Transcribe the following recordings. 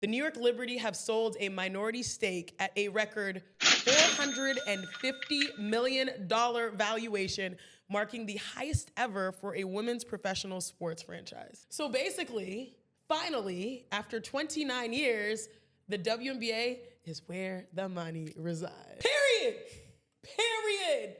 The New York Liberty have sold a minority stake at a record $450 million valuation, marking the highest ever for a women's professional sports franchise. So basically, finally, after 29 years, the WNBA is where the money resides. Period. Period.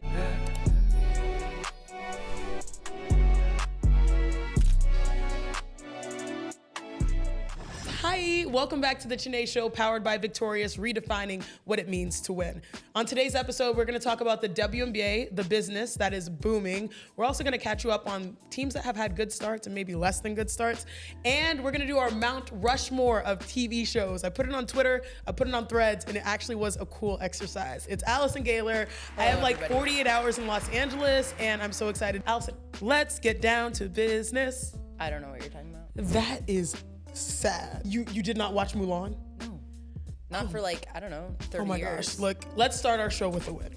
Hi, welcome back to the Chiney Show, powered by Victorious, redefining what it means to win. On today's episode, we're going to talk about the WNBA, the business that is booming. We're also going to catch you up on teams that have had good starts and maybe less than good starts. And we're going to do our Mount Rushmore of TV shows. I put it on Twitter, I put it on Threads, and it actually was a cool exercise. It's Allison Gaylor. I have like 48 hours in Los Angeles, and I'm so excited. Allison, let's get down to business. I don't know what you're talking about. That is sad. You did not watch Mulan? No. Not for like, I don't know, 30 years. Oh my gosh. Look, let's start our show with a win.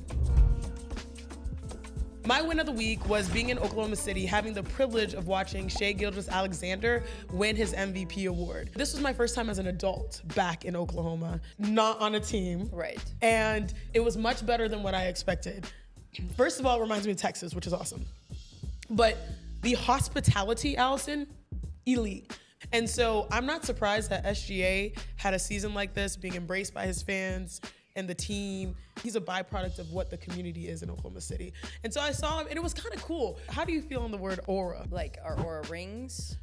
My win of the week was being in Oklahoma City, having the privilege of watching Shai Gilgeous-Alexander win his MVP award. This was my first time as an adult back in Oklahoma, not on a team. Right. And it was much better than what I expected. First of all, it reminds me of Texas, which is awesome. But the hospitality, Allison, elite. And so I'm not surprised that SGA had a season like this, being embraced by his fans and the team. He's a byproduct of what the community is in Oklahoma City. And so I saw him, and it was kind of cool. How do you feel on the word aura? Like our aura rings?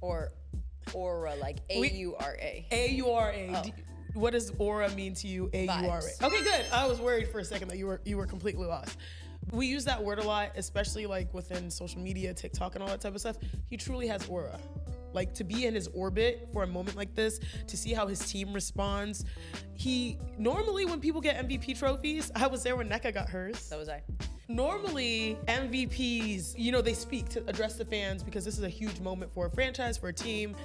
Or aura, like A-U-R-A? A-U-R-A. Oh. What does aura mean to you, A-U-R-A? Vibes. Okay, good. I was worried for a second that you were completely lost. We use that word a lot, especially like within social media, TikTok and all that type of stuff. He truly has aura. Like, to be in his orbit for a moment like this, to see how his team responds. He, normally when people get MVP trophies, I was there when Nneka got hers. So was I. Normally, MVPs, they speak to address the fans because this is a huge moment for a franchise, for a team.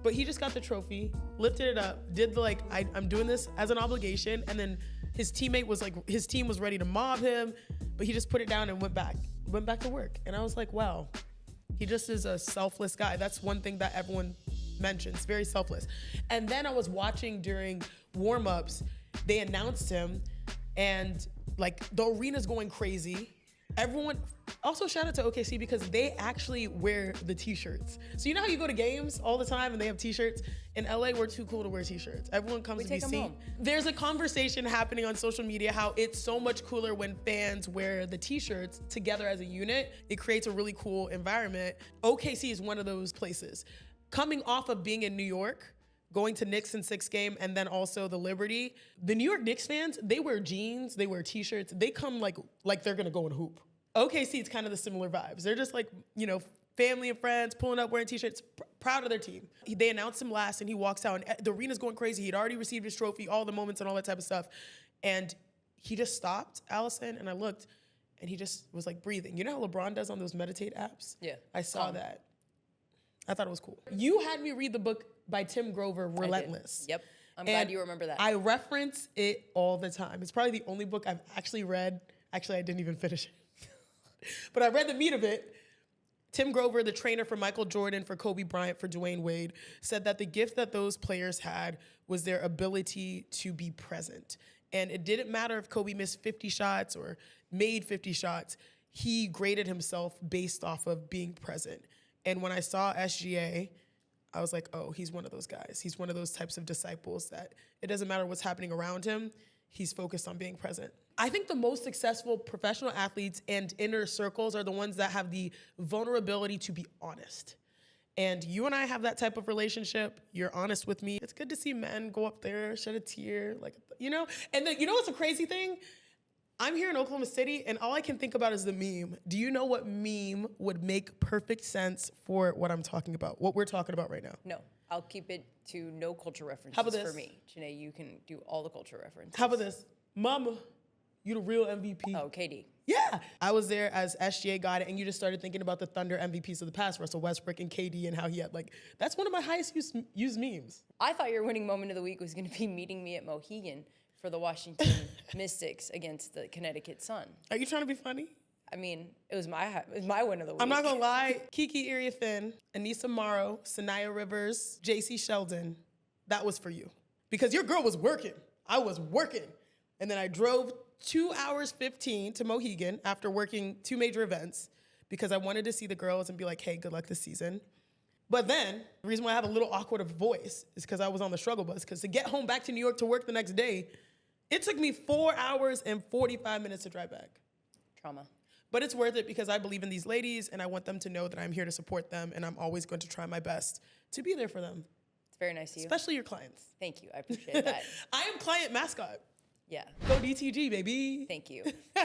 But he just got the trophy, lifted it up, did the I'm doing this as an obligation, and then his team was ready to mob him, but he just put it down and went back to work. And I was like, wow. He just is a selfless guy. That's one thing that everyone mentions, very selfless. And then I was watching during warm-ups, they announced him, and like the arena's going crazy. Everyone, also shout out to OKC because they actually wear the t-shirts. So you know how you go to games all the time and they have t-shirts? In LA, we're too cool to wear t-shirts. Everyone comes to be seen. There's a conversation happening on social media how it's so much cooler when fans wear the t-shirts together as a unit. It creates a really cool environment. OKC is one of those places. Coming off of being in New York, going to Knicks in 6th game, and then also the Liberty. The New York Knicks fans, they wear jeans, they wear t-shirts, they come like they're gonna go and hoop. OKC, it's kind of the similar vibes. They're just like, family and friends pulling up wearing t-shirts, proud of their team. They announced him last and he walks out and the arena's going crazy. He'd already received his trophy, all the moments and all that type of stuff. And he just stopped, Allison, and I looked and he just was like breathing. You know how LeBron does on those meditate apps? Yeah. I saw that. I thought it was cool. You had me read the book by Tim Grover, Relentless. Yep. I'm glad you remember that. I reference it all the time. It's probably the only book I've actually read. Actually, I didn't even finish it. But I read the meat of it. Tim Grover, the trainer for Michael Jordan, for Kobe Bryant, for Dwayne Wade, said that the gift that those players had was their ability to be present. And it didn't matter if Kobe missed 50 shots or made 50 shots. He graded himself based off of being present. And when I saw SGA, I was like, oh, he's one of those guys. He's one of those types of disciples that it doesn't matter what's happening around him. He's focused on being present. I think the most successful professional athletes and inner circles are the ones that have the vulnerability to be honest. And you and I have that type of relationship. You're honest with me. It's good to see men go up there, shed a tear, And then, what's a crazy thing? I'm here in Oklahoma City, and all I can think about is the meme. Do you know what meme would make perfect sense for what I'm talking about, what we're talking about right now? No, I'll keep it to no culture references. How about this? For me. Janae, you can do all the culture references. How about this? Mama, you the real MVP. Oh, KD. Yeah. I was there as SGA got it, and you just started thinking about the Thunder MVPs of the past, Russell Westbrook and KD, and how he had, that's one of my highest used memes. I thought your winning moment of the week was going to be meeting me at Mohegan for the Washington Mystics against the Connecticut Sun. Are you trying to be funny? I mean, it was my win of the week. I'm not going to lie. Kiki Iriafen, Anissa Morrow, Sanaya Rivers, JC Sheldon. that was for you. Because your girl was working. I was working. And then I drove 2 hours 15 to Mohegan after working 2 major events because I wanted to see the girls and be like, hey, good luck this season. But then, the reason why I have a little awkward of voice is because I was on the struggle bus. Because to get home back to New York to work the next day, it took me 4 hours and 45 minutes to drive back. Trauma. But it's worth it because I believe in these ladies and I want them to know that I'm here to support them and I'm always going to try my best to be there for them. It's very nice of you. Especially your clients. Thank you. I appreciate that. I am client mascot. Yeah. Go DTG, baby. Thank you.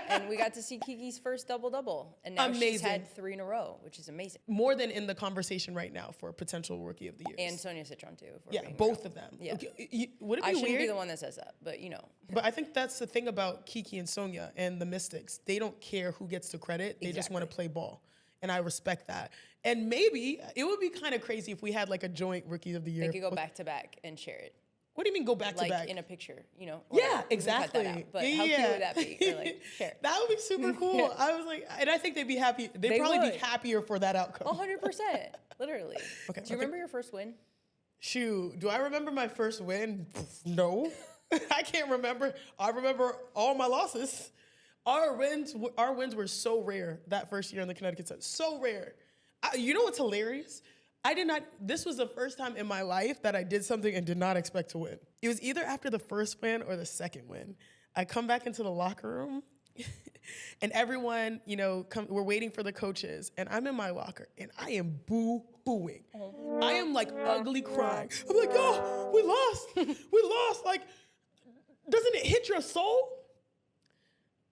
And we got to see Kiki's first double-double. And now she's had 3 in a row, which is amazing. More than in the conversation right now for potential Rookie of the Year. And Sonia Citron, too. Yeah, both of them. Yeah. Okay, would it be I shouldn't weird? be the one that says that, but you know. But I think that's the thing about Kiki and Sonia and the Mystics. They don't care who gets the credit. They just want to play ball. And I respect that. And maybe it would be kind of crazy if we had like a joint Rookie of the Year. They could go back to back and share it. What do you mean go back to back? Like in a picture, you know? Yeah, exactly. But how cute would that be? Or like, share. That would be super cool. I was like, and I think they'd be happy. They'd probably be happier for that outcome. 100%. Literally. Okay. Do you remember your first win? Shoot, do I remember my first win? No. I can't remember. I remember all my losses. Our wins were so rare that first year in the Connecticut Sun. So rare. You know what's hilarious? This was the first time in my life that I did something and did not expect to win. It was either after the first win or the second win. I come back into the locker room and everyone, we're waiting for the coaches and I'm in my locker and I am boo-hooing. I am like ugly crying. I'm like, oh, we lost. We lost. Like, doesn't it hit your soul?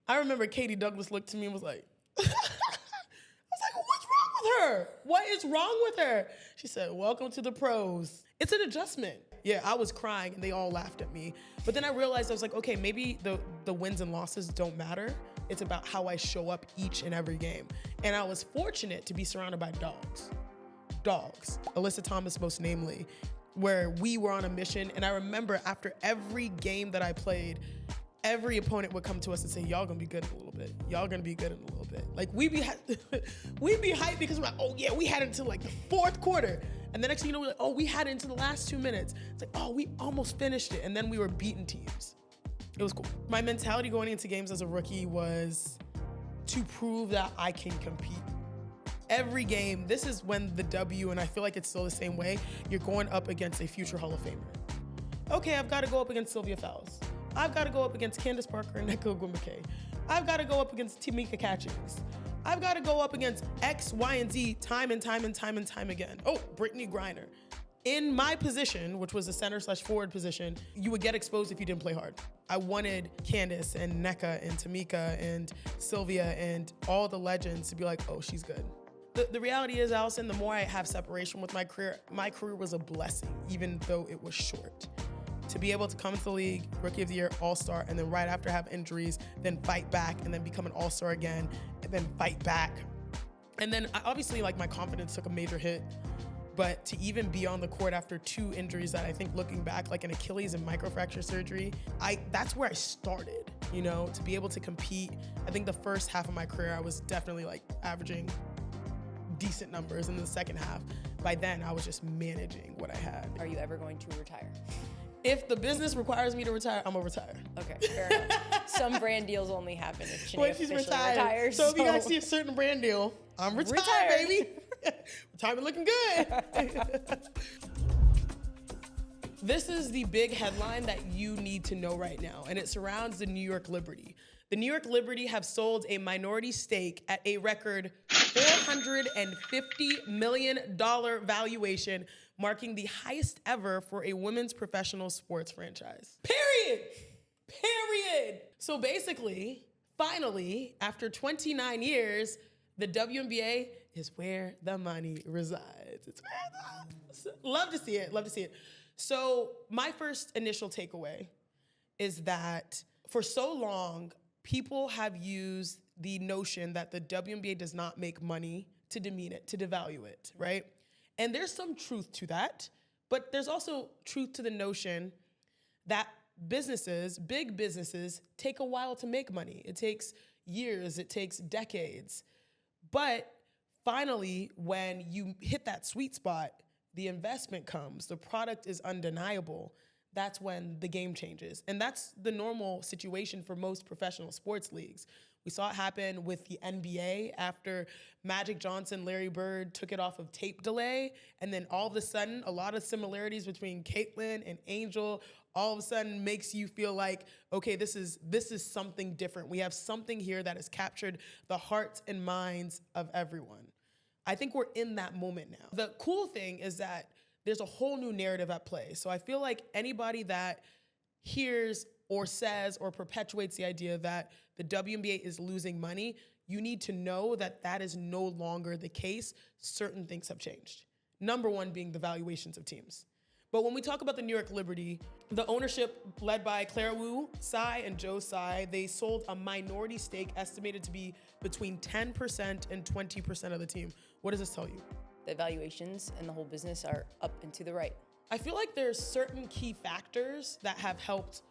I remember Katie Douglas looked to me and was like, her? What is wrong with her? She said, welcome to the pros. It's an adjustment. Yeah, I was crying and they all laughed at me. But then I realized I was like, okay, maybe the wins and losses don't matter. It's about how I show up each and every game. And I was fortunate to be surrounded by dogs. Dogs. Alyssa Thomas most namely, where we were on a mission. And I remember after every game that I played, every opponent would come to us and say, y'all gonna be good in a little bit. Y'all gonna be good in a little bit. Like we'd be hyped because we're like, oh yeah, we had it until like the fourth quarter. And the next thing you know, we're like, oh, we had it into the last 2 minutes. It's like, oh, we almost finished it. And then we were beating teams. It was cool. My mentality going into games as a rookie was to prove that I can compete. Every game, this is when the W, and I feel like it's still the same way, you're going up against a future Hall of Famer. Okay, I've got to go up against Sylvia Fowles. I've got to go up against Candace Parker and Ogwumike. I've got to go up against Tamika Catchings. I've got to go up against X, Y, and Z time and time again. Oh, Brittany Griner. In my position, which was a center/forward position, you would get exposed if you didn't play hard. I wanted Candace and NECA and Tamika and Sylvia and all the legends to be like, oh, she's good. The reality is, Allison, the more I have separation with my career was a blessing, even though it was short. To be able to come into the league, Rookie of the Year, All-Star, and then right after have injuries, then fight back, and then become an All-Star again, and then fight back. And then obviously like my confidence took a major hit, but to even be on the court after 2 injuries that I think looking back, like an Achilles and microfracture surgery, that's where I started, to be able to compete. I think the first half of my career, I was definitely like averaging decent numbers. In the second half, by then I was just managing what I had. Are you ever going to retire? If the business requires me to retire, I'm gonna retire. Okay, fair enough. Some brand deals only happen if Chiney officially retires. So if you guys see a certain brand deal, I'm retired, baby. Retirement looking good. This is the big headline that you need to know right now, and it surrounds the New York Liberty. The New York Liberty have sold a minority stake at a record $450 million valuation, marking the highest ever for a women's professional sports franchise. Period. So basically, finally, after 29 years, the WNBA is where the money resides. Love to see it. So my first initial takeaway is that for so long, people have used the notion that the WNBA does not make money to demean it, to devalue it, right? And there's some truth to that, but there's also truth to the notion that businesses, big businesses, take a while to make money. It takes years, it takes decades. But finally, when you hit that sweet spot, the investment comes, the product is undeniable, that's when the game changes. And that's the normal situation for most professional sports leagues. We saw it happen with the NBA after Magic Johnson, Larry Bird took it off of tape delay. And then all of a sudden, a lot of similarities between Caitlyn and Angel all of a sudden makes you feel like, okay, this is something different. We have something here that has captured the hearts and minds of everyone. I think we're in that moment now. The cool thing is that there's a whole new narrative at play. So I feel like anybody that hears or says or perpetuates the idea that the WNBA is losing money, you need to know that that is no longer the case. Certain things have changed. Number one being the valuations of teams. But when we talk about the New York Liberty, the ownership led by Claire Wu Tsai and Joe Tsai, they sold a minority stake estimated to be between 10% and 20% of the team. What does this tell you? The valuations and the whole business are up and to the right. I feel like there's certain key factors that have helped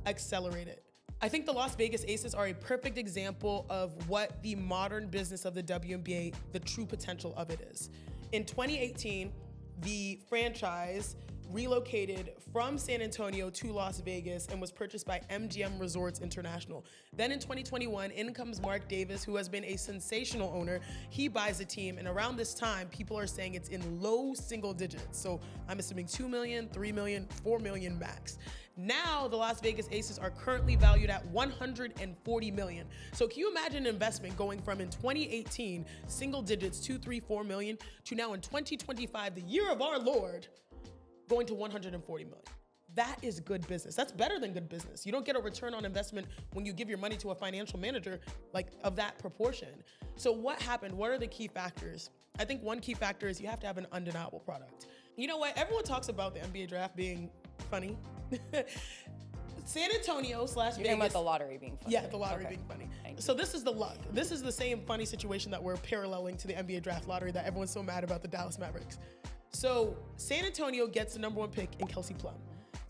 accelerate it. I think the Las Vegas Aces are a perfect example of what the modern business of the WNBA, the true potential of it is. In 2018, the franchise relocated from San Antonio to Las Vegas and was purchased by MGM Resorts International. Then in 2021, in comes Mark Davis, who has been a sensational owner. He buys a team, and around this time, people are saying it's in low single digits. So I'm assuming 2 million, 3 million, 4 million max. Now, the Las Vegas Aces are currently valued at 140 million. So can you imagine an investment going from in 2018, single digits, 2, 3, 4 million, to now in 2025, the year of our Lord, going to 140 million. That is good business. That's better than good business. You don't get a return on investment when you give your money to a financial manager like of that proportion. So what happened? What are the key factors? I think one key factor is you have to have an undeniable product. You know what? Everyone talks about the NBA draft being funny. San Antonio / Vegas. You're talking about the lottery being funny. Yeah, the lottery being funny. So this is the luck. This is the same funny situation that we're paralleling to the NBA draft lottery that everyone's so mad about the Dallas Mavericks. So San Antonio gets the number 1 pick in Kelsey Plum.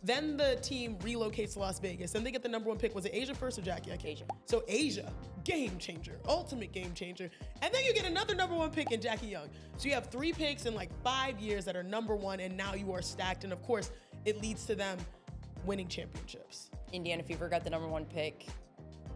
Then the team relocates to Las Vegas. Then they get the number 1 pick. Was it Asia first or Jackie? Asia. So Asia, game changer, ultimate game changer. And then you get another number 1 pick in Jackie Young. So you have 3 picks in like 5 years that are number 1, and now you are stacked. And of course, it leads to them winning championships. Indiana Fever got the number 1 pick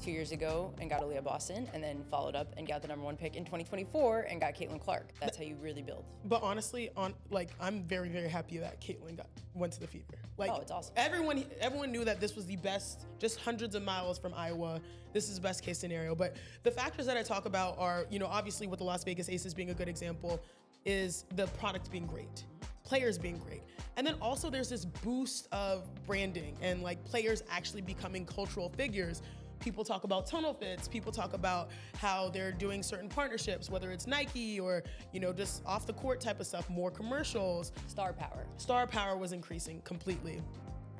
2 years ago and got Aaliyah Boston, and then followed up and got the number 1 pick in 2024 and got Caitlin Clark. That's how you really build. But honestly, I'm very, very happy that Caitlin went to the Fever. Oh, it's awesome. Everyone knew that this was the best, just hundreds of miles from Iowa. This is best case scenario. But the factors that I talk about are, obviously with the Las Vegas Aces being a good example, is the product being great, players being great. And then also there's this boost of branding and like players actually becoming cultural figures. People talk about tunnel fits. People talk about how they're doing certain partnerships, whether it's Nike or, just off the court type of stuff, more commercials. Star power. Star power was increasing completely.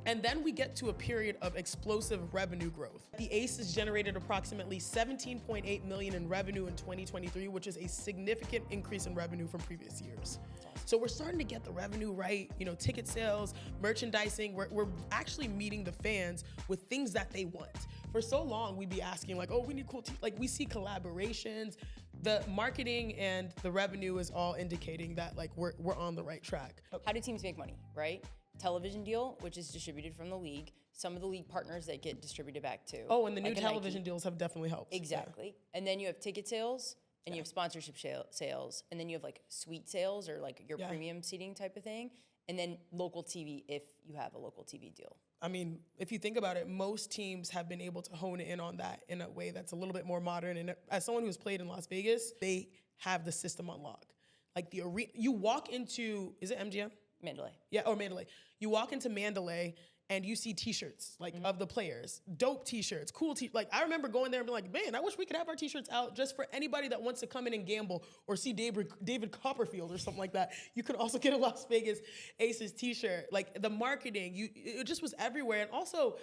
And then we get to a period of explosive revenue growth. The Aces generated approximately $17.8 million in revenue in 2023, which is a significant increase in revenue from previous years. So we're starting to get the revenue right, ticket sales, merchandising. We're actually meeting the fans with things that they want. For so long, we'd be asking like, oh, we need cool we see collaborations. The marketing and the revenue is all indicating that like we're on the right track. How do teams make money, right? Television deal, which is distributed from the league. Some of the league partners that get distributed back to. Oh, and the new television deals have definitely helped. Exactly. Yeah. And then you have ticket sales, and you have sponsorship sales, and then you have like suite sales or like your premium seating type of thing, and then local TV if you have a local TV deal. I mean, if you think about it, most teams have been able to hone in on that in a way that's a little bit more modern. And as someone who's played in Las Vegas, they have the system on lock. Like the arena, you walk into, is it MGM? Mandalay. Yeah, or Mandalay. You walk into Mandalay and you see t-shirts of the players, dope t-shirts, cool I remember going there and being like, man, I wish we could have our t-shirts out just for anybody that wants to come in and gamble or see David Copperfield or something like that. You could also get a Las Vegas Aces t-shirt. Like the marketing, it just was everywhere. And also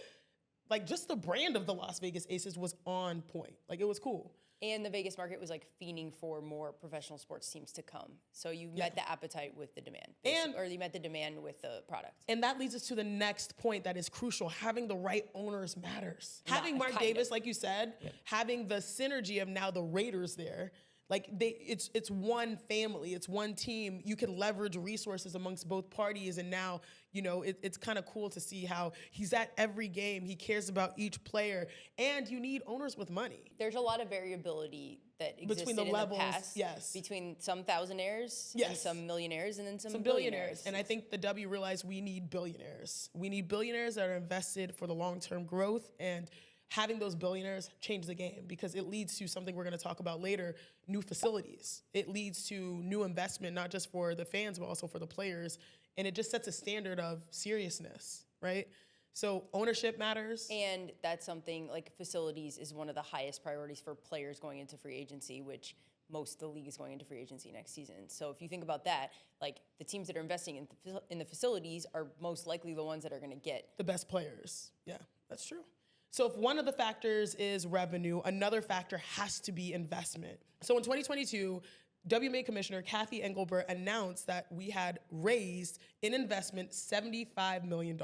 like just the brand of the Las Vegas Aces was on point. Like it was cool. And the Vegas market was like fiending for more professional sports teams to come. So you met the appetite with the demand. Or you met the demand with the product. And that leads us to the next point that is crucial. Having the right owners matters. Having Mark Davis, like you said, having the synergy of now the Raiders there, Like it's one family, it's one team. You can leverage resources amongst both parties, and now it's kind of cool to see how he's at every game. He cares about each player, and you need owners with money. There's a lot of variability that existed between the levels, in the past. yes. Between some thousandaires, yes. and some millionaires, and then some billionaires. And I think the W realized we need billionaires. We need billionaires that are invested for the long-term growth, and having those billionaires change the game, because it leads to something we're going to talk about later, new facilities. It leads to new investment, not just for the fans, but also for the players. And it just sets a standard of seriousness, right? So ownership matters. And that's something like facilities is one of the highest priorities for players going into free agency, which most of the league is going into free agency next season. So if you think about that, like the teams that are investing in the facilities are most likely the ones that are going to get the best players. Yeah, that's true. So if one of the factors is revenue, another factor has to be investment. So in 2022, WNBA Commissioner Cathy Engelbert announced that we had raised in investment $75 million,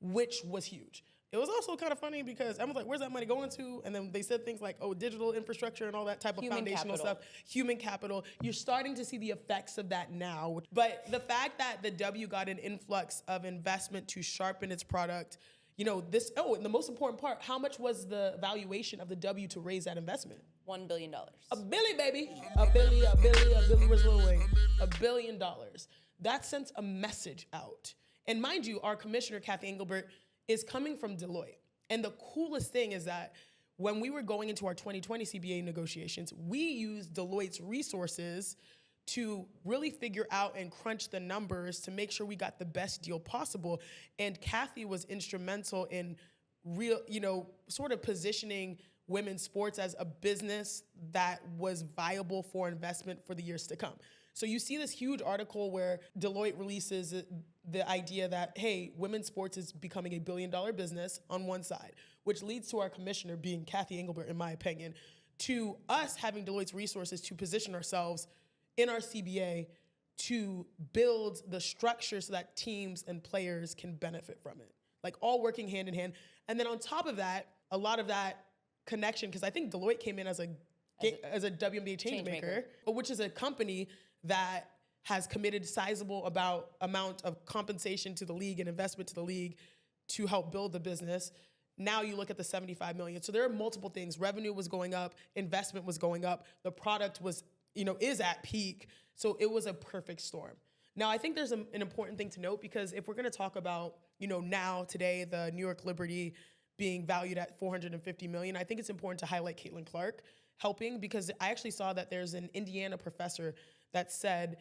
which was huge. It was also kind of funny because I was like, where's that money going to? And then they said things like, oh, digital infrastructure and all that type of foundational stuff. Human capital. You're starting to see the effects of that now. But the fact that the W got an influx of investment to sharpen its product, and the most important part, how much was the valuation of the W to raise that investment? $1 billion. A billy, baby. A billy, where's Lil Wayne? $1 billion. That sends a message out. And mind you, our commissioner, Cathy Engelbert, is coming from Deloitte. And the coolest thing is that when we were going into our 2020 CBA negotiations, we used Deloitte's resources to really figure out and crunch the numbers to make sure we got the best deal possible. And Cathy was instrumental in sort of positioning women's sports as a business that was viable for investment for the years to come. So you see this huge article where Deloitte releases the idea that, hey, women's sports is becoming $1 billion business on one side, which leads to our commissioner being Cathy Engelbert, in my opinion, to us having Deloitte's resources to position ourselves in our CBA to build the structure so that teams and players can benefit from it, like all working hand in hand. And then on top of that, a lot of that connection, because I think Deloitte came in as a WNBA changemaker, which is a company that has committed sizable amount of compensation to the league and investment to the league to help build the business. Now you look at the $75 million. So there are multiple things. Revenue was going up, investment was going up, the product was is at peak. So it was a perfect storm. Now, I think there's an important thing to note, because if we're going to talk about, now, today, the New York Liberty being valued at $450 million, I think it's important to highlight Caitlin Clark helping, because I actually saw that there's an Indiana professor that said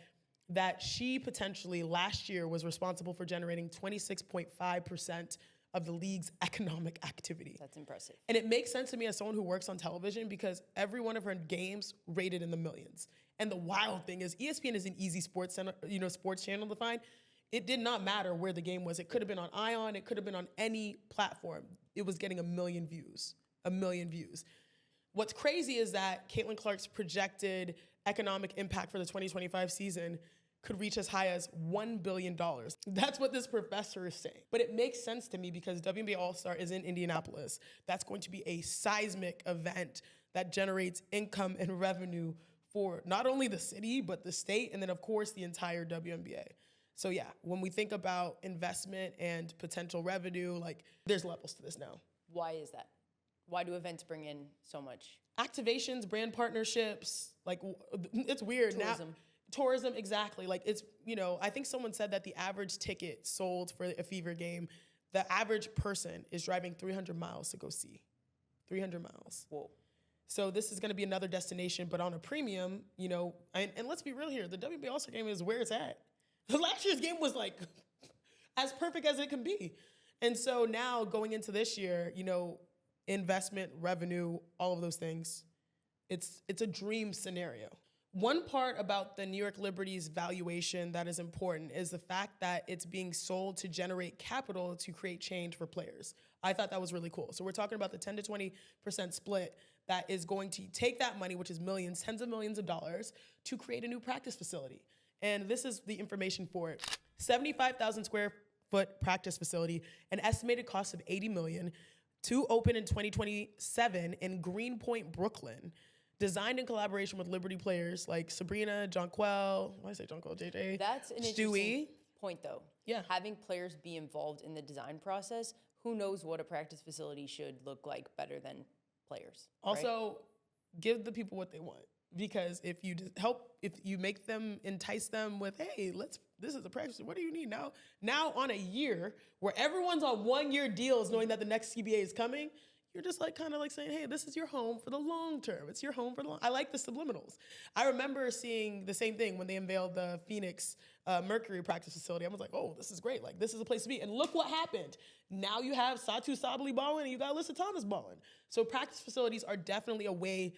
that she potentially last year was responsible for generating 26.5% of the league's economic activity. That's impressive. And it makes sense to me as someone who works on television, because every one of her games rated in the millions. And the wild thing is ESPN is an easy sports channel to find. It did not matter where the game was. It could have been on ION. It could have been on any platform. It was getting 1 million views. 1 million views. What's crazy is that Caitlin Clark's projected economic impact for the 2025 season could reach as high as $1 billion. That's what this professor is saying. But it makes sense to me, because WNBA All-Star is in Indianapolis. That's going to be a seismic event that generates income and revenue for not only the city, but the state, and then of course the entire WNBA. So yeah, when we think about investment and potential revenue, there's levels to this now. Why is that? Why do events bring in so much? Activations, brand partnerships, it's weird. Tourism. Now, tourism, exactly. I think someone said that the average ticket sold for a Fever game, the average person is driving 300 miles to go see. 300 miles. Whoa. So this is going to be another destination, but on a premium, and let's be real here, the WNBA All-Star Game is where it's at. Last year's game was as perfect as it can be. And so now going into this year, investment, revenue, all of those things, it's a dream scenario. One part about the New York Liberty's valuation that is important is the fact that it's being sold to generate capital to create change for players. I thought that was really cool. So we're talking about the 10 to 20% split that is going to take that money, which is millions, tens of millions of dollars, to create a new practice facility. And this is the information for it. 75,000 square foot practice facility, an estimated cost of $80 million, to open in 2027 in Greenpoint, Brooklyn. designed in collaboration with Liberty players like Sabrina, Jonquel, why did I say Jonquel, JJ? That's an interesting point, though. Yeah. Having players be involved in the design process, who knows what a practice facility should look like better than players. Also, give the people what they want. Because if you make them, entice them with, hey, this is a practice, what do you need now? Now on a year where everyone's on 1-year deals knowing that the next CBA is coming, you're just like kind of like saying, hey, this is your home for the long term. It's your home for the long. I like the subliminals. I remember seeing the same thing when they unveiled the Phoenix Mercury practice facility. I was like, oh, this is great. Like, this is a place to be. And look what happened. Now you have Satu Sabali balling and you got Alyssa Thomas balling. So practice facilities are definitely a way.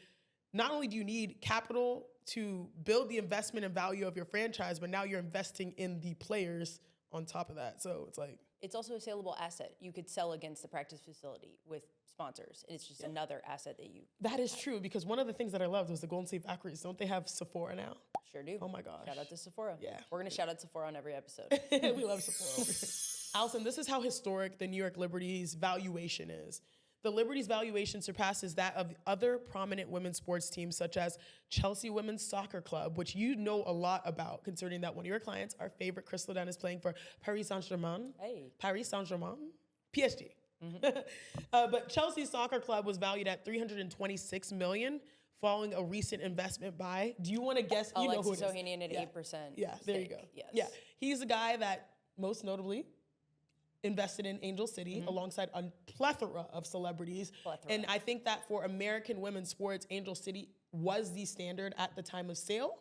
Not only do you need capital to build the investment and value of your franchise, but now you're investing in the players on top of that. So it's like... It's also a saleable asset. You could sell against the practice facility with sponsors. It's just another asset that you... That is true, because one of the things that I loved was the Golden State Valkyries. Don't they have Sephora now? Sure do. Oh my gosh. Shout out to Sephora. Yeah. We're going to shout out Sephora on every episode. We love Sephora over here. Allison, this is how historic the New York Liberty's valuation is. The Liberty's valuation surpasses that of other prominent women's sports teams, such as Chelsea Women's Soccer Club, which you know a lot about, considering that one of your clients, our favorite, Chris Loden, is playing for Paris Saint-Germain. Hey. Paris Saint-Germain? PSG. Mm-hmm. But Chelsea Soccer Club was valued at $326 million, following a recent investment by, do you want to guess? You know who it is. Alexis Ohanian at 8%. Yeah, there you go. Yes. Yeah, he's a guy that most notably invested in Angel City alongside a plethora of celebrities. And I think that for American women's sports, Angel City was the standard at the time of sale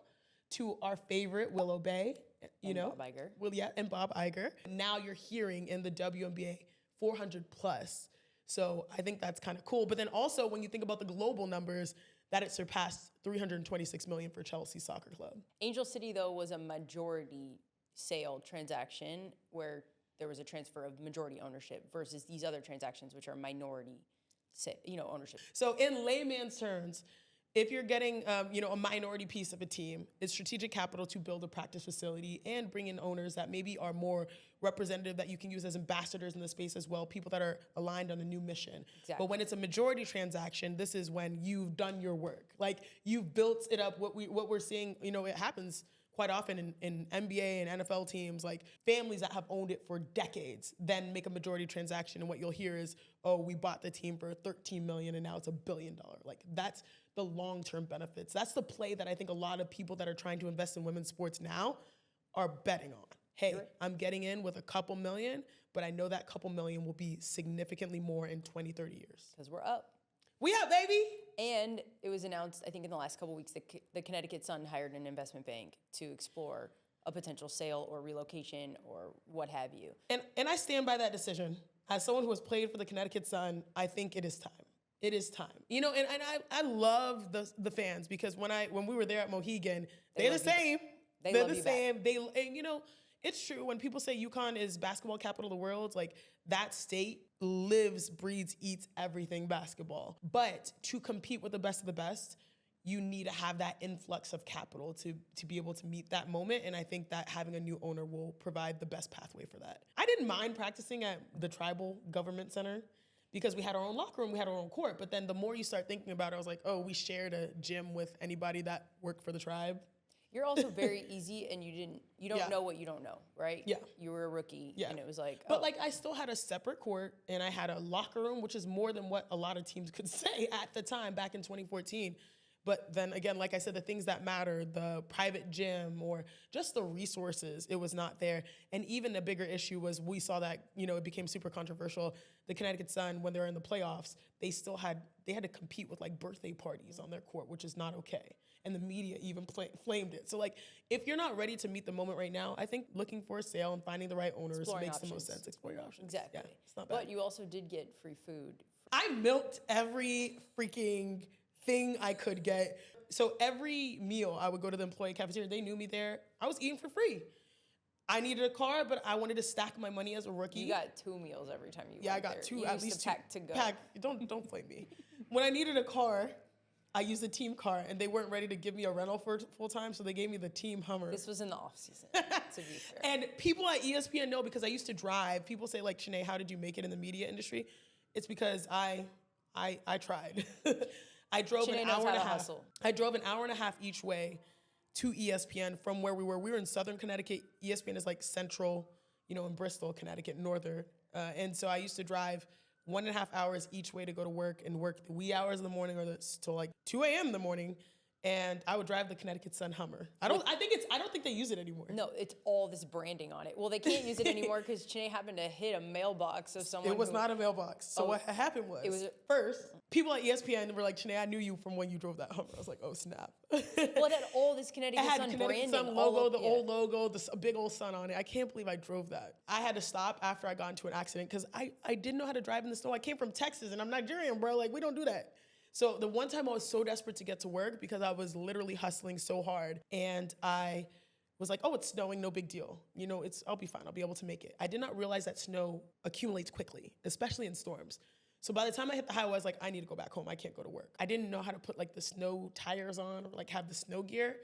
to our favorite Willow Bay, Bob Iger. And Bob Iger. Now you're hearing in the WNBA 400 plus. So I think that's kind of cool. But then also when you think about the global numbers, that it surpassed $326 million for Chelsea Soccer Club. Angel City, though, was a majority sale transaction where there was a transfer of majority ownership versus these other transactions, which are minority, ownership. So in layman's terms, if you're getting, a minority piece of a team, it's strategic capital to build a practice facility and bring in owners that maybe are more representative that you can use as ambassadors in the space as well, people that are aligned on a new mission. Exactly. But when it's a majority transaction, this is when you've done your work. Like, you've built it up. What we're seeing, it happens quite often in NBA and NFL teams, like families that have owned it for decades then make a majority transaction, and what you'll hear is, oh, we bought the team for $13 million and now it's $1 billion. Like, that's the long-term benefits. That's the play that I think a lot of people that are trying to invest in women's sports now are betting on. Hey, I'm getting in with a couple million, but I know that couple million will be significantly more in 20, 30 years. Because we're up. We up, baby! And it was announced, I think in the last couple of weeks, that the Connecticut Sun hired an investment bank to explore a potential sale or relocation or what have you. And I stand by that decision. As someone who has played for the Connecticut Sun, I think it is time. It is time. And I love the fans, because when we were there at Mohegan, they're the same. They're the same. It's true when people say UConn is basketball capital of the world, like, that state lives, breathes, eats everything basketball. But to compete with the best of the best, you need to have that influx of capital to be able to meet that moment. And I think that having a new owner will provide the best pathway for that. I didn't mind practicing at the Tribal Government Center because we had our own locker room, we had our own court. But then the more you start thinking about it, I was like, oh, we shared a gym with anybody that worked for the tribe. You're also very easy, and you don't know what you don't know, right? Yeah. You were a rookie, and it was like, But I still had a separate court, and I had a locker room, which is more than what a lot of teams could say at the time, back in 2014. But then again, like I said, the things that matter, the private gym or just the resources, it was not there. And even a bigger issue was we saw that, it became super controversial. The Connecticut Sun, when they were in the playoffs, they had to compete with like birthday parties on their court, which is not okay. And the media even flamed it. So like, if you're not ready to meet the moment right now, I think looking for a sale and finding the right owners makes the most sense. Explore your options. Exactly. Yeah, it's not bad. But you also did get free food. I milked every freaking thing I could get. So every meal I would go to the employee cafeteria, they knew me there. I was eating for free. I needed a car, but I wanted to stack my money as a rookie. You got 2 meals every time you went I got there. two, you at used least to pack to go. Don't flame me. When I needed a car, I used a team car, and they weren't ready to give me a rental for full time, so they gave me the team Hummer. This was in the off season, to be fair. And people at ESPN know, because I used to drive. People say like, Chiney, how did you make it in the media industry? It's because I tried. I drove Chiney an knows hour how and a to half. hustle. I drove an hour and a half each way to ESPN from where we were. We were in Southern Connecticut. ESPN is like central, in Bristol, Connecticut, northern. And so I used to drive 1.5 hours each way to go to work and work the wee hours in the morning till like 2 a.m. in the morning. And I would drive the Connecticut Sun Hummer. I don't think they use it anymore. No, it's all this branding on it. Well, they can't use it anymore because Chiney happened to hit a mailbox of someone. It was not a mailbox. So what happened was, first, people at ESPN were like, Chiney, I knew you from when you drove that Hummer. I was like, oh, snap. Well, it had all this Connecticut Sun Connecticut branding. Sun logo, the old logo, a big old sun on it. I can't believe I drove that. I had to stop after I got into an accident because I didn't know how to drive in the snow. I came from Texas and I'm Nigerian, bro. Like, we don't do that. So the one time I was so desperate to get to work because I was literally hustling so hard and I was like, oh, it's snowing, no big deal. I'll be fine, I'll be able to make it. I did not realize that snow accumulates quickly, especially in storms. So by the time I hit the highway, I was like, I need to go back home, I can't go to work. I didn't know how to put like the snow tires on or like have the snow gear.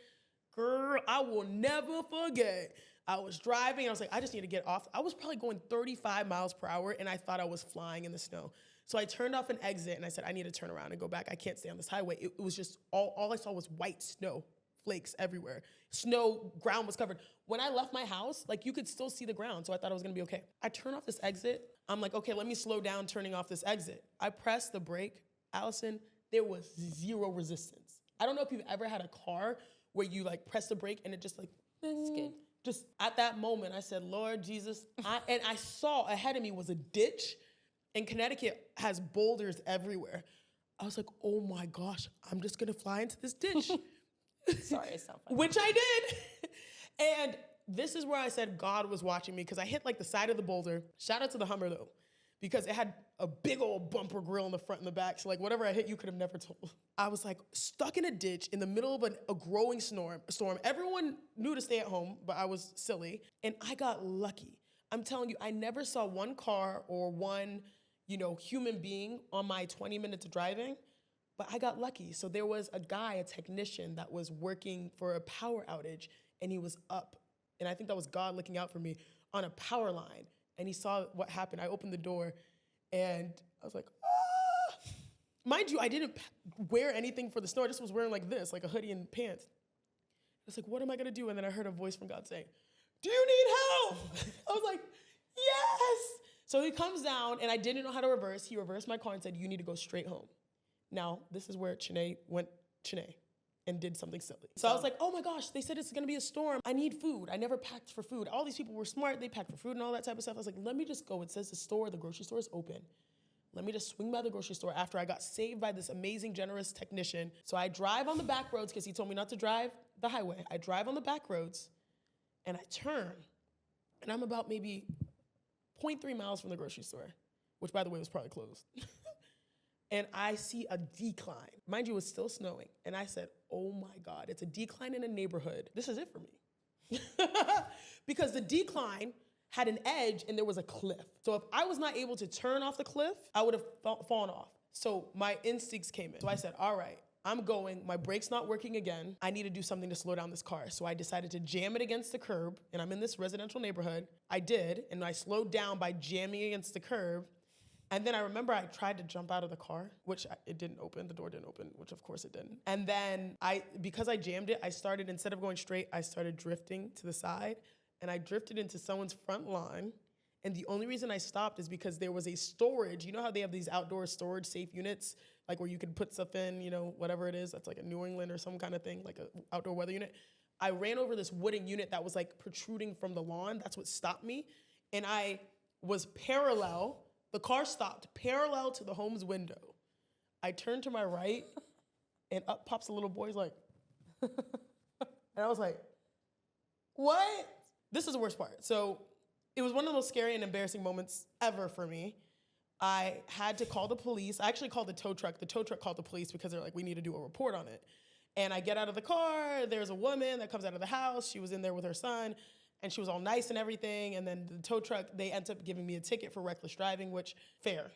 Girl, I will never forget. I was driving, I was like, I just need to get off. I was probably going 35 miles per hour and I thought I was flying in the snow. So I turned off an exit and I said, I need to turn around and go back. I can't stay on this highway. It was just, all I saw was white snow, flakes everywhere. Snow, ground was covered. When I left my house, like you could still see the ground. So I thought I was gonna be okay. I turn off this exit. I'm like, okay, let me slow down turning off this exit. I pressed the brake. Allison, there was zero resistance. I don't know if you've ever had a car where you like press the brake and it just like, Skid. Just at that moment, I said, Lord Jesus. And I saw ahead of me was a ditch. And Connecticut has boulders everywhere. I was like, oh my gosh, I'm just gonna fly into this ditch. Sorry, it's not funny. Which I did. And this is where I said God was watching me because I hit like the side of the boulder. Shout out to the Hummer though, because it had a big old bumper grill in the front and the back. So like whatever I hit, you could have never told. I was like stuck in a ditch in the middle of a growing storm. Everyone knew to stay at home, but I was silly. And I got lucky. I'm telling you, I never saw one car or one human being on my 20 minutes of driving, but I got lucky. So there was a guy, a technician that was working for a power outage and he was up. And I think that was God looking out for me on a power line. And he saw what happened. I opened the door and I was like, ah. Mind you, I didn't wear anything for the snow. I just was wearing like this, like a hoodie and pants. I was like, what am I gonna do? And then I heard a voice from God saying, do you need help? I was like, yes. So he comes down, and I didn't know how to reverse. He reversed my car and said, you need to go straight home. Now, this is where Chiney went and did something silly. So I was like, oh my gosh, they said it's gonna be a storm. I need food. I never packed for food. All these people were smart. They packed for food and all that type of stuff. I was like, let me just go. It says the grocery store is open. Let me just swing by the grocery store after I got saved by this amazing, generous technician. So I drive on the back roads because he told me not to drive the highway. I drive on the back roads, and I turn, and I'm about maybe 0.3 miles from the grocery store, which, by the way, was probably closed. And I see a decline. Mind you, it was still snowing. And I said, oh my God, it's a decline in a neighborhood. This is it for me. Because the decline had an edge and there was a cliff. So if I was not able to turn off the cliff, I would have fallen off. So my instincts came in. So I said, all right, I'm going, my brake's not working again. I need to do something to slow down this car. So I decided to jam it against the curb, and I'm in this residential neighborhood. I did, and I slowed down by jamming against the curb. And then I remember I tried to jump out of the car, which it didn't open, the door didn't open, which of course it didn't. And then because I jammed it, I started, instead of going straight, I started drifting to the side, and I drifted into someone's front lawn. And the only reason I stopped is because there was a storage. You know how they have these outdoor storage safe units, like where you can put stuff in, whatever it is, that's like a New England or some kind of thing, like an outdoor weather unit. I ran over this wooden unit that was like protruding from the lawn. That's what stopped me. And I was parallel. The car stopped parallel to the home's window. I turned to my right, and up pops a little boy. He's like, and I was like, what? This is the worst part. So it was one of the most scary and embarrassing moments ever for me. I had to call the police. I actually called the tow truck. The tow truck called the police because they're like, we need to do a report on it. And I get out of the car. There's a woman that comes out of the house. She was in there with her son. And she was all nice and everything. And then the tow truck, they end up giving me a ticket for reckless driving, which, fair.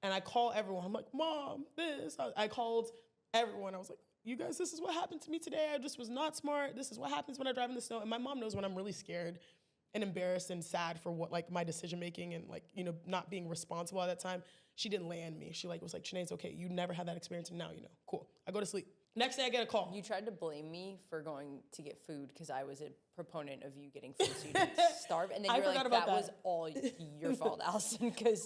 And I call everyone. I'm like, Mom, this. I called everyone. I was like, you guys, this is what happened to me today. I just was not smart. This is what happens when I drive in the snow. And my mom knows when I'm really scared and embarrassed and sad for what like my decision making and like, you know, not being responsible at that time. She didn't land me. She like was like, Chiney, it's okay. You never had that experience and now you know. Cool. I go to sleep. Next day I get a call. You tried to blame me for going to get food because I was a proponent of you getting food so you didn't starve. And then you were like, that was all your fault, Allison, because...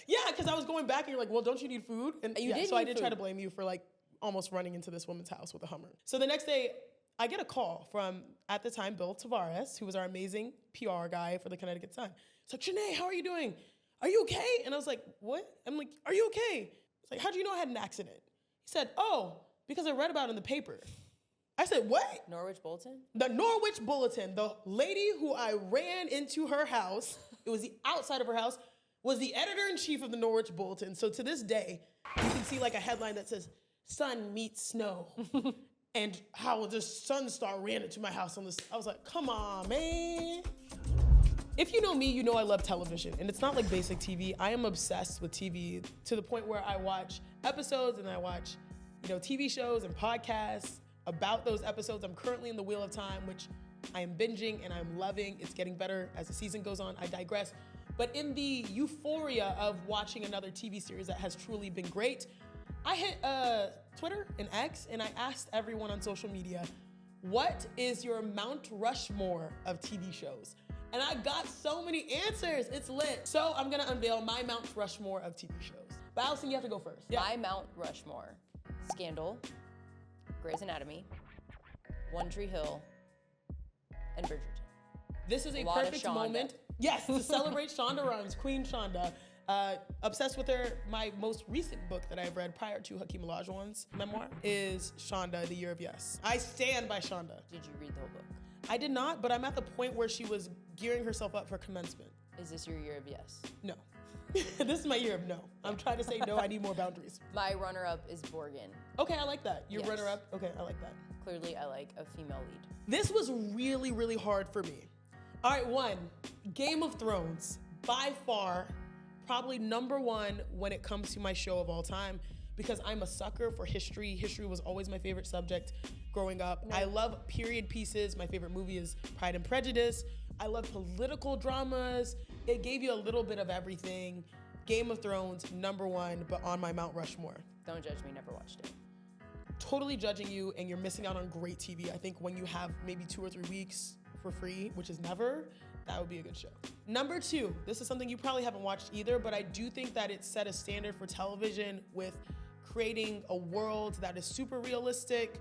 Yeah, because I was going back and you're like, well, don't you need food? And you did so I need did food. try to blame you for like almost running into this woman's house with a Hummer. So the next day, I get a call from, at the time, Bill Tavares, who was our amazing PR guy for the Connecticut Sun. He's like, Chiney, how are you doing? Are you okay? And I was like, what? I'm like, are you okay? He's like, how'd you know I had an accident? He said, oh, because I read about it in the paper. I said, what? Norwich Bulletin? The Norwich Bulletin, the lady who I ran into her house, it was the outside of her house, was the editor-in-chief of the Norwich Bulletin. So to this day, you can see like a headline that says, sun meets snow. And how this sun star ran into my house on this. I was like, come on, man. If you know me, you know I love television. And it's not like basic TV. I am obsessed with TV to the point where I watch episodes and I watch, you know, TV shows and podcasts about those episodes. I'm currently in the Wheel of Time, which I am binging and I'm loving. It's getting better as the season goes on. I digress. But in the euphoria of watching another TV series that has truly been great, I hit Twitter and X and I asked everyone on social media, what is your Mount Rushmore of TV shows? And I got so many answers. It's lit. So I'm gonna unveil my Mount Rushmore of TV shows. But Allison, you have to go first. Yeah. My Mount Rushmore: Scandal, Grey's Anatomy, One Tree Hill, and Bridgerton. This is a perfect moment. Yes, to celebrate Shonda Rhimes, Queen Shonda. Obsessed with her. My most recent book that I've read prior to Hakeem Olajuwon's memoir is Shonda, The Year of Yes. I stand by Shonda. Did you read the whole book? I did not, but I'm at the point where she was gearing herself up for commencement. Is this your year of yes? No. This is my year of no. I'm trying to say no, I need more boundaries. My runner-up is Borgen. Okay, I like that. Your Yes. runner-up? Okay, I like that. Clearly, I like a female lead. This was really, really hard for me. All right, one, Game of Thrones, by far, probably number one when it comes to my show of all time, because I'm a sucker for history. History was always my favorite subject growing up. I love period pieces. My favorite movie is Pride and Prejudice. I love political dramas. It gave you a little bit of everything. Game of Thrones, number one, but on my Mount Rushmore. Don't judge me, never watched it. Totally judging you, and you're missing out on great TV. I think when you have maybe 2 or 3 weeks for free, which is never, that would be a good show. Number two, this is something you probably haven't watched either, but I do think that it set a standard for television with creating a world that is super realistic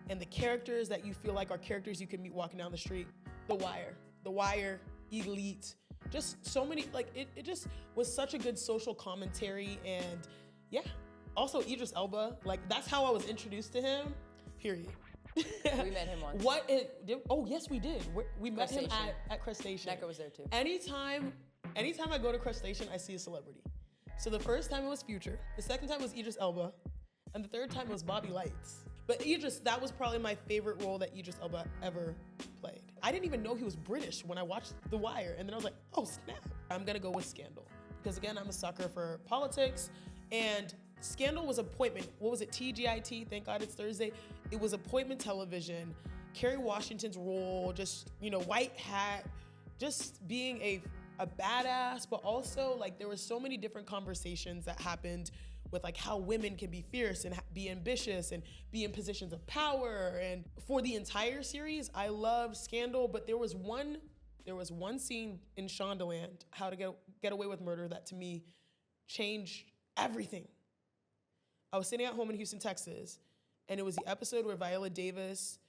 and the characters that you feel like are characters you can meet walking down the street. The Wire, Elite, just so many, like it just was such a good social commentary. And yeah, also Idris Elba, like that's how I was introduced to him, period. We met him once. Oh yes, we did. We met him at Crustacean. Necker was there too. Anytime I go to Crustacean, I see a celebrity. So the first time it was Future, the second time was Idris Elba, and the third time was Bobby Lights. But Idris, that was probably my favorite role that Idris Elba ever played. I didn't even know he was British when I watched The Wire, and then I was like, oh snap. I'm gonna go with Scandal. Because again, I'm a sucker for politics, and Scandal was appointment. What was it, TGIT? Thank God it's Thursday. It was appointment television. Kerry Washington's role, just, you know, white hat, just being a badass, but also like there were so many different conversations that happened with like how women can be fierce and be ambitious and be in positions of power. And for the entire series, I loved Scandal, but there was one scene in Shondaland, How to Get Away with Murder, that to me changed everything. I was sitting at home in Houston, Texas, and it was the episode where Viola Davis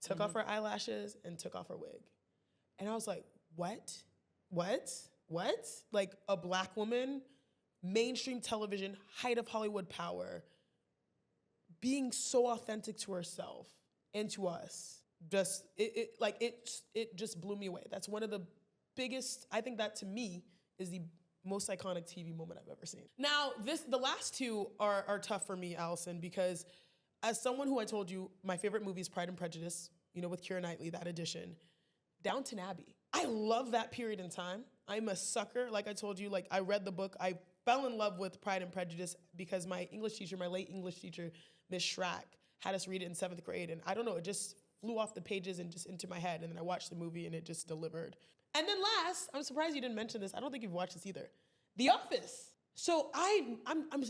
took off her eyelashes and took off her wig. And I was like, what? Like a Black woman, mainstream television, height of Hollywood power, being so authentic to herself and to us. It just blew me away. That's one of the biggest, I think that to me is the most iconic TV moment I've ever seen. Now, the last two are tough for me, Allison, because as someone who I told you, my favorite movie is Pride and Prejudice, you know, with Keira Knightley, that edition. Downton Abbey. I love that period in time. I'm a sucker. Like I told you, like I read the book. I fell in love with Pride and Prejudice because my late English teacher, Miss Schrack, had us read it in 7th grade. And I don't know, it just flew off the pages and just into my head. And then I watched the movie and it just delivered. And then last, I'm surprised you didn't mention this. I don't think you've watched this either. The Office. So I'm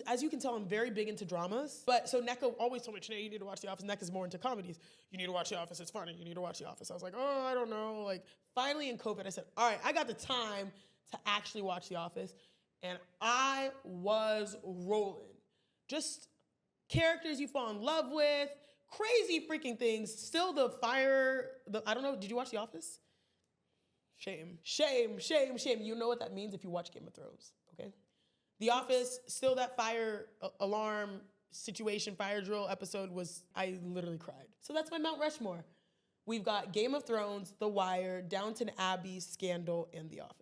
as you can tell, I'm very big into dramas. But so Nneka always told me, Chiney, you need to watch The Office. Nneka's more into comedies. You need to watch The Office. It's funny. You need to watch The Office. I was like, oh, I don't know. Like, finally in COVID, I said, all right, I got the time to actually watch The Office. And I was rolling. Just characters you fall in love with, crazy freaking things. Still I don't know, did you watch The Office? Shame. You know what that means if you watch Game of Thrones, okay? The Office, still that fire alarm situation, fire drill episode I literally cried. So that's my Mount Rushmore. We've got Game of Thrones, The Wire, Downton Abbey, Scandal, and The Office.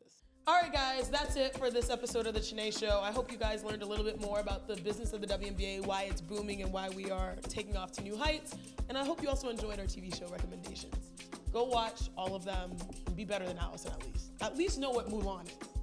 All right, guys, that's it for this episode of the Chiney Show. I hope you guys learned a little bit more about the business of the WNBA, why it's booming, and why we are taking off to new heights. And I hope you also enjoyed our TV show recommendations. Go watch all of them and be better than Allison at least. At least know what Mulan is.